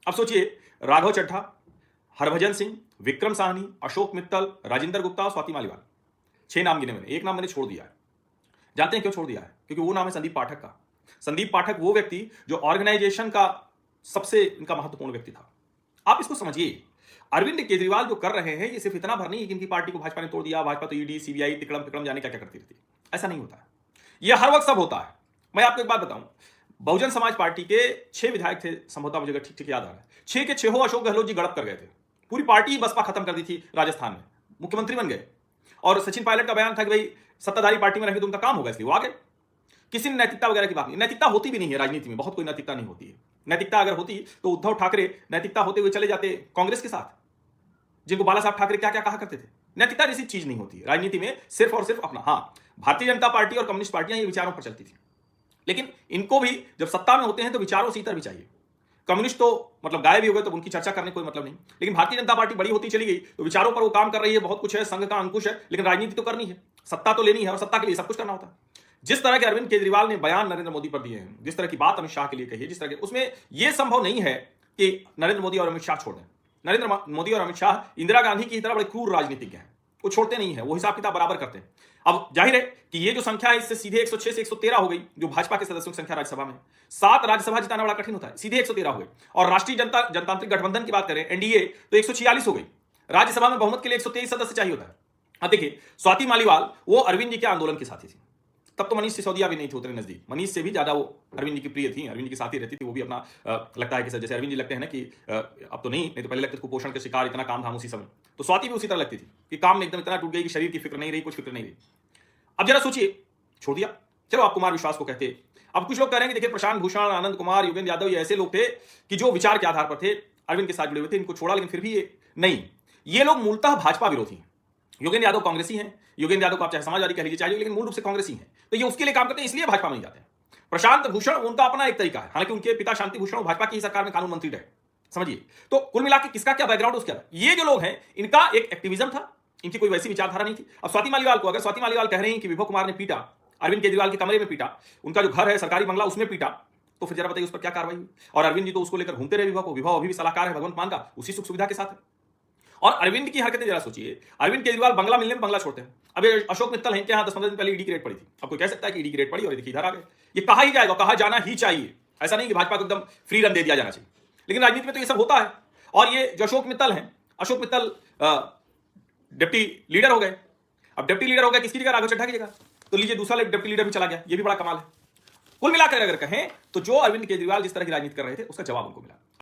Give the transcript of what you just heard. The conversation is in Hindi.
अब सोचिए, राघव चड्ढा, हरभजन सिंह, विक्रम साहनी, अशोक मित्तल, राजेंद्र गुप्ता और स्वाति मालीवाल, 6 नाम गिने मैंने, एक नाम मैंने छोड़ दिया है। जानते हैं क्यों छोड़ दिया है? क्योंकि वो नाम है संदीप पाठक का। संदीप पाठक वो व्यक्ति जो ऑर्गेनाइजेशन का सबसे इनका महत्वपूर्ण व्यक्ति था। आप इसको समझिए, अरविंद केजरीवाल जो कर रहे हैं ये सिर्फ इतना भर नहीं है कि इनकी पार्टी को भाजपा ने तोड़ दिया, भाजपा तो ईडी, सीबीआई, तिकड़म फिकड़म जाने क्या क्या करती रहती है। ऐसा नहीं होता है, ये हर वक्त सब होता है। मैं आपको एक बात बताऊं, बहुजन समाज पार्टी के 6 विधायक थे संभवतः, मुझे ठीक ठीक याद आ रहा है, 6 के 6 अशोक गहलोत जी गड़प कर गए थे। पूरी पार्टी ही बसपा खत्म कर दी थी राजस्थान में, मुख्यमंत्री बन गए। और सचिन पायलट का बयान था कि भाई सत्ताधारी पार्टी में रहेंगे तो उनका काम होगा, इसलिए वो आगे। किसी ने नैतिकता वगैरह की बात नहीं, नैतिकता होती भी नहीं है राजनीति में, बहुत कोई नैतिकता नहीं होती है। नैतिकता अगर होती तो उद्धव ठाकरे नैतिकता होते हुए चले जाते कांग्रेस के साथ, जिनको बाला साहब ठाकरे क्या क्या कहा करते थे। नैतिकता जैसी चीज नहीं होती है राजनीति में, सिर्फ और सिर्फ अपना। हाँ, भारतीय जनता पार्टी और कम्युनिस्ट पार्टियां ये विचारों पर चलती थी, लेकिन इनको भी जब सत्ता में होते हैं तो विचारों से इतर भी चाहिए। कम्युनिस्ट तो मतलब गायब ही हो गए तो उनकी चर्चा करने कोई मतलब नहीं, लेकिन भारतीय जनता पार्टी बड़ी होती चली गई तो विचारों पर वो काम कर रही है, बहुत कुछ है, संघ का अंकुश है, लेकिन राजनीति तो करनी है, सत्ता तो लेनी है, और सत्ता के लिए सब कुछ करना होता है। जिस तरह के अरविंद केजरीवाल ने बयान नरेंद्र मोदी पर दिए हैं, जिस तरह की बात अमित शाह के लिए कही है, जिस तरह के, उसमें यह संभव नहीं है कि नरेंद्र मोदी और अमित शाह छोड़ दें। नरेंद्र मोदी और अमित शाह इंदिरा गांधी की तरह बड़े क्रूर राजनीतिज्ञ हैं, वो छोड़ते नहीं है, वो हिसाब किताब बराबर करते हैं। अब जाहिर है कि ये जो संख्या है इससे सीधे 106 से 113 हो गई, जो भाजपा के सदस्यों की संख्या राज्यसभा में। 7 राज्यसभा जिताना बड़ा कठिन होता है, सीधे 113 हो गई। और राष्ट्रीय जनतांत्रिक गठबंधन की बात करें, एनडीए, तो 146 हो गई। राज्यसभा में बहुमत के लिए 123 सदस्य चाहिए होता है। अब देखिए, स्वाति मालीवाल वो अरविंद जी के आंदोलन के साथी थी, तब तो मनीष सिसोदिया भी नहीं थे उतने नजदीक, मनीष से भी ज्यादा वो अरविंद जी की प्रिय थी, अरविंद जी के साथ ही रहती थी। वो भी अपना लगता है कि जैसे अरविंद जी लगते हैं ना कि अब तो नहीं तो पहले लगते थे कुपोषण के शिकार, इतना काम धाम उसी समय, तो स्वाति भी उसी तरह लगती थी कि काम में एकदम इतना टूट गई कि शरीर की फिक्र नहीं रही, कुछ फिक्र नहीं रही। अब जरा सोचिए, छोड़ दिया, चलो आप कुमार विश्वास को कहते। अब कुछ लोग कह रहे हैं कि देखिए प्रशांत भूषण, आनंद कुमार, योगेंद्र यादव, ये ऐसे लोग थे कि जो विचार के आधार पर थे अरविंद के साथ जुड़े हुए थे, इनको छोड़ा, लेकिन फिर भी ये नहीं, ये लोग मूलतः भाजपा विरोधी हैं। योगेंद्र यादव कांग्रेसी हैं, योगेंद्र यादव को आप चाहे समाजवादी कह लीजिए चाहिए, लेकिन मूल रूप से कांग्रेसी हैं, तो ये उसके लिए काम करते हैं, इसलिए भाजपा में नहीं जाते हैं। प्रशांत भूषण उनका अपना एक तरीका है, हालांकि उनके पिता शांति भूषण भाजपा की सरकार में कानून मंत्री रहे, समझिए। तो कुल मिला के किसका क्या बैकग्राउंड, उसका ये जो लोग हैं इनका एक एक्टिविज्म था, इनकी कोई वैसी विचारधारा नहीं थी। अब स्वाति मालीवाल को, अगर स्वाति मालीवाल कह रहे हैं कि विभव कुमार ने पीटा, अरविंद केजरीवाल के कमरे में पीटा, उनका जो घर है सरकारी बंगला उसमें पीटा, तो फिर जरा बताइए उस पर क्या कार्रवाई हुई। और अरविंद जी तो उसको लेकर घूमते रहे विभव को, विभव अभी भी सलाहकार है भगवंत मान का, उसी सुख सुविधा के साथ है। और अरविंद की हरकतें जरा सोचिए, अरविंद केजरीवाल बंगला मिलने में बंगला छोड़ते हैं। अभी अशोक मित्तल हैं, यहाँ 10-15 दिन पहले ईडी की रेड पड़ी थी, अब कोई कह सकता है कि ईडी की रेड पड़ी और देखिए इधर आ गए। ये कहा ही जाएगा, कहा जाना ही चाहिए, ऐसा नहीं कि भाजपा को एकदम फ्री रन दे दिया जाना चाहिए, लेकिन राजनीति में तो ये सब होता है। और ये जो अशोक मित्तल हैं, अशोक मित्तल डिप्टी लीडर हो गए। अब डिप्टी लीडर हो गया किसकी जगह, राघव चड्ढा की जगह, तो लीजिए दूसरा डिप्टी लीडर भी चला गया, ये भी बड़ा कमाल है। कुल मिलाकर अगर कहें तो जो अरविंद केजरीवाल जिस तरह की राजनीति कर रहे थे उसका जवाब उनको मिला।